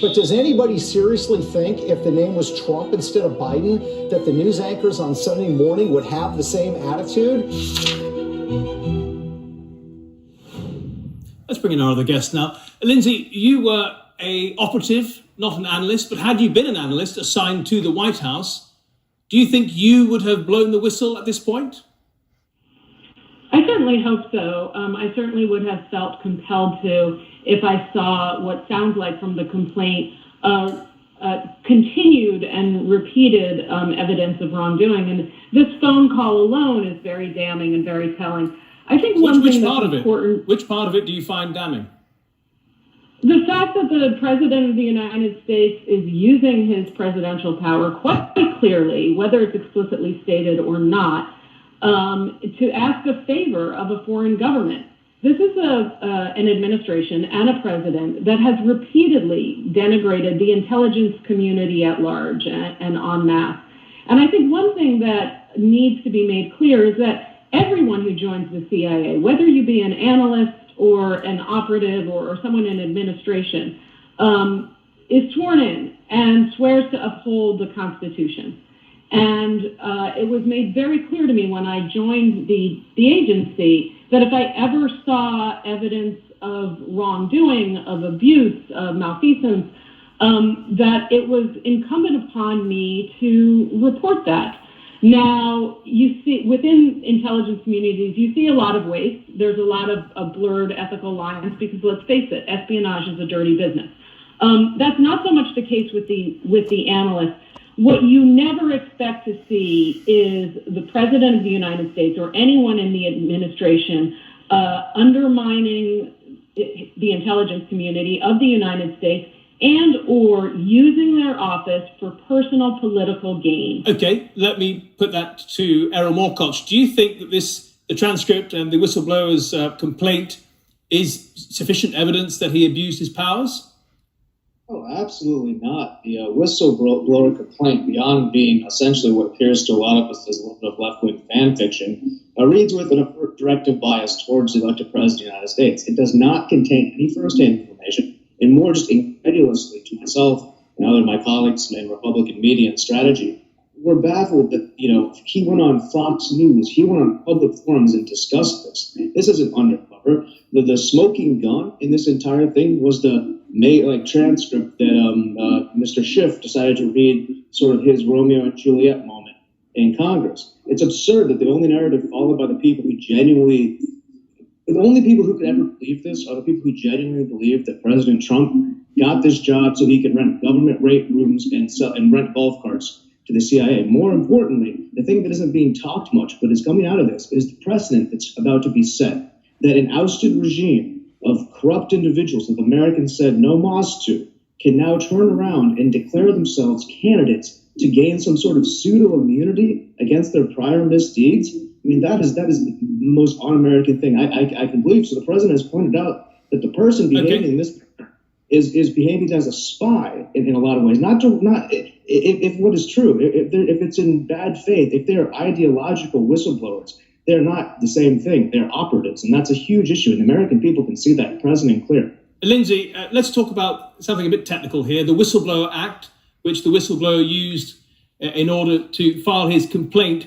But does anybody seriously think if the name was Trump instead of Biden, that the news anchors on Sunday morning would have the same attitude? Let's bring in our other guest now. Lindsay, you were an operative, not an analyst, but had you been an analyst assigned to the White House, do you think you would have blown the whistle at this point? I certainly hope so. I certainly would have felt compelled to if I saw what sounds like from the complaint continued and repeated evidence of wrongdoing. And this phone call alone is very damning and very telling. I think which part of it do you find damning? The fact that the President of the United States is using his presidential power quite clearly, whether it's explicitly stated or not, to ask a favor of a foreign government. This is an administration and a president that has repeatedly denigrated the intelligence community at large and en masse. And I think one thing that needs to be made clear is that everyone who joins the CIA, whether you be an analyst or an operative or someone in administration, is sworn in and swears to uphold the Constitution. And it was made very clear to me when I joined the agency that if I ever saw evidence of wrongdoing, of abuse, of malfeasance, that it was incumbent upon me to report that. Now, you see, within intelligence communities, you see a lot of waste. There's a lot of blurred ethical lines because, let's face it, espionage is a dirty business. That's not so much the case with the analysts. What you never expect to see is the President of the United States or anyone in the administration undermining the intelligence community of the United States and or using their office for personal political gain. Okay, let me put that to Erol Morkoç. Do you think that the transcript and the whistleblower's complaint is sufficient evidence that he abused his powers? Oh, absolutely not. The whistleblower complaint, beyond being essentially what appears to a lot of us as a little bit of left-wing fan fiction, reads with a directive bias towards the elected president of the United States. It does not contain any first-hand information, and more just incredulously to myself and other of my colleagues in Republican media and strategy, we're baffled that, he went on Fox News, he went on public forums and discussed this. This isn't undercover. The smoking gun in this entire thing was the transcript that Mr. Schiff decided to read, sort of his Romeo and Juliet moment in Congress. It's absurd that the only narrative followed by the only people who could ever believe this are the people who genuinely believe that President Trump got this job so he could rent government rate rooms and rent golf carts to the CIA. More importantly, the thing that isn't being talked much, but is coming out of this, is the precedent that's about to be set, that an ousted regime of corrupt individuals that Americans said no mas to can now turn around and declare themselves candidates to gain some sort of pseudo immunity against their prior misdeeds. I mean, that is the most un-American thing I can believe. So the president has pointed out that the person behaving in this is behaving as a spy in a lot of ways. If what is true, if it's in bad faith, if they're ideological whistleblowers, they're not the same thing. They're operatives, and that's a huge issue. And the American people can see that present and clear. Lindsay, let's talk about something a bit technical here. The Whistleblower Act, which the whistleblower used in order to file his complaint.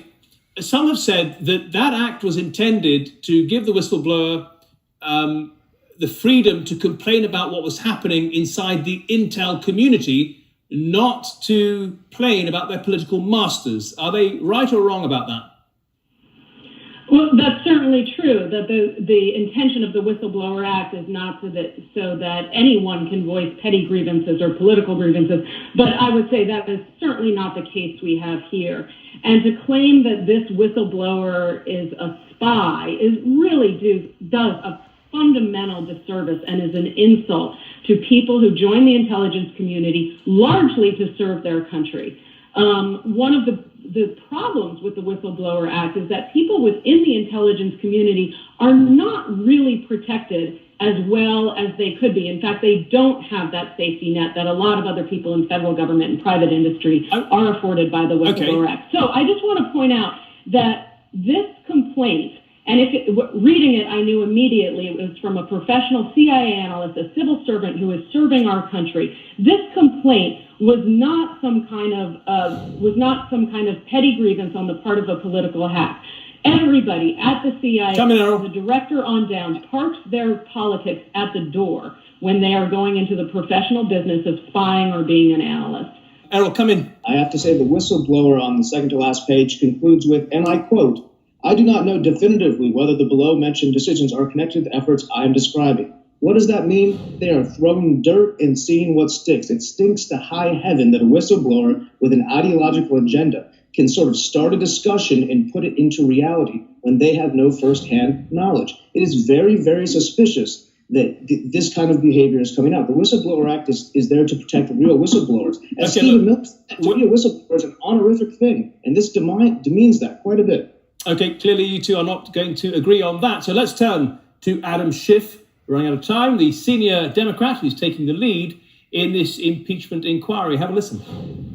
Some have said that act was intended to give the whistleblower the freedom to complain about what was happening inside the intel community, not to complain about their political masters. Are they right or wrong about that? Well, that's certainly true, that the intention of the Whistleblower Act is not so that anyone can voice petty grievances or political grievances. But I would say that is certainly not the case we have here. And to claim that this whistleblower is a spy does a fundamental disservice and is an insult to people who join the intelligence community largely to serve their country. One of the problems with the Whistleblower Act is that people within the intelligence community are not really protected as well as they could be. In fact, they don't have that safety net that a lot of other people in federal government and private industry are afforded by the Whistleblower Act. So I just want to point out that this complaint And reading it, I knew immediately it was from a professional CIA analyst, a civil servant who is serving our country. This complaint was not some kind of petty grievance on the part of a political hack. Everybody at the CIA, the director on down, parks their politics at the door when they are going into the professional business of spying or being an analyst. Erol, come in. I have to say the whistleblower on the second to last page concludes with, and I quote, "I do not know definitively whether the below-mentioned decisions are connected to the efforts I am describing." What does that mean? They are throwing dirt and seeing what sticks. It stinks to high heaven that a whistleblower with an ideological agenda can sort of start a discussion and put it into reality when they have no firsthand knowledge. It is very, very suspicious that this kind of behavior is coming out. The Whistleblower Act is there to protect real whistleblowers. As Stephen Miller said, to be a whistleblower is an honorific thing, and this demeans that quite a bit. Okay, clearly you two are not going to agree on that. So let's turn to Adam Schiff, running out of time, the senior Democrat who's taking the lead in this impeachment inquiry. Have a listen.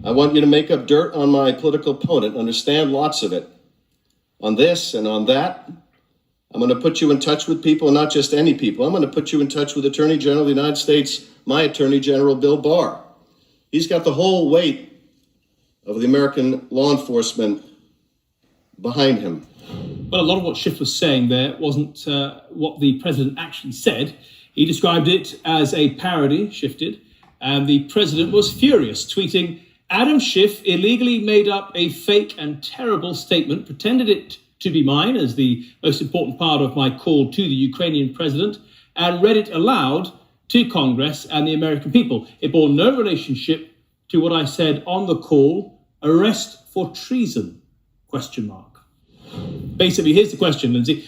I want you to make up dirt on my political opponent, understand lots of it. On this and on that, I'm going to put you in touch with people, and not just any people. I'm going to put you in touch with Attorney General of the United States, my Attorney General, Bill Barr. He's got the whole weight of the American law enforcement behind him. Well, a lot of what Schiff was saying there wasn't what the president actually said. He described it as a parody, shifted, and the president was furious, tweeting, "Adam Schiff illegally made up a fake and terrible statement, pretended it to be mine as the most important part of my call to the Ukrainian president, and read it aloud to Congress and the American people. It bore no relationship to what I said on the call, arrest for treason, ? Basically, here's the question, Lindsay.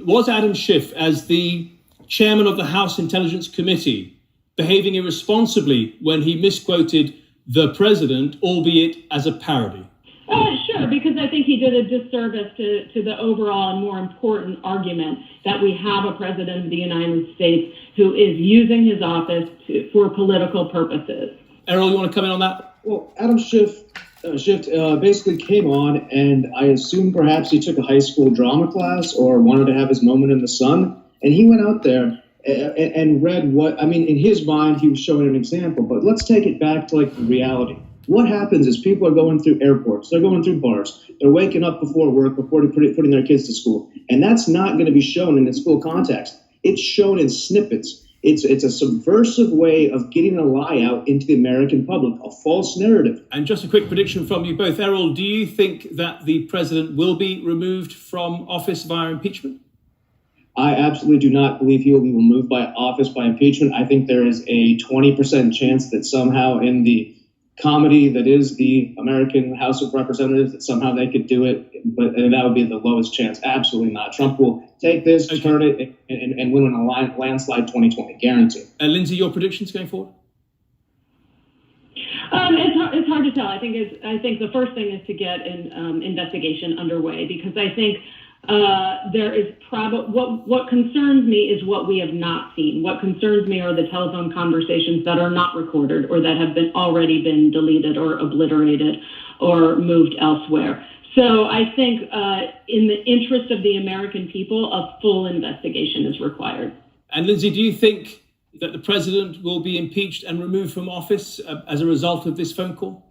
Was Adam Schiff, as the chairman of the House Intelligence Committee, behaving irresponsibly when he misquoted the president, albeit as a parody? Sure, because I think he did a disservice to the overall and more important argument that we have a president of the United States who is using his office for political purposes. Erol, you want to come in on that? Well, Adam Schiff basically came on, and I assume perhaps he took a high school drama class or wanted to have his moment in the sun, and he went out there and read what, I mean, in his mind, he was showing an example, but let's take it back to like the reality. What happens is people are going through airports, they're going through bars, they're waking up before work, before putting their kids to school, and that's not going to be shown in its full context. It's shown in snippets. It's a subversive way of getting a lie out into the American public, a false narrative. And just a quick prediction from you both. Erol, do you think that the president will be removed from office via impeachment? I absolutely do not believe he will be removed by office by impeachment. I think there is a 20% chance that somehow in the comedy that is the American House of Representatives, that somehow they could do it, but that would be the lowest chance. Absolutely not. Trump will take this, turn it, and win in a landslide 2020, guaranteed. Lindsay, your predictions going forward? It's hard to tell. I think the first thing is to get an investigation underway, because I think there is what concerns me is what we have not seen. What concerns me are the telephone conversations that are not recorded or that have already been deleted or obliterated or moved elsewhere. So I think in the interest of the American people, a full investigation is required. And Lindsay, do you think that the president will be impeached and removed from office as a result of this phone call?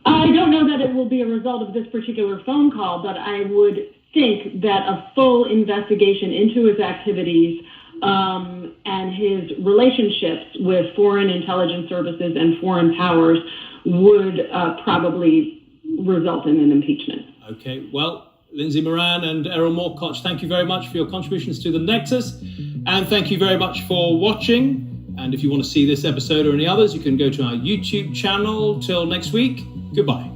I don't know that it will be a result of this particular phone call, but I would think that a full investigation into his activities and his relationships with foreign intelligence services and foreign powers would probably result in an impeachment. Okay, well, Lindsay Moran and Erol Morkoç, thank you very much for your contributions to The Nexus, and thank you very much for watching. And if you want to see this episode or any others, you can go to our YouTube channel. Till next week, goodbye.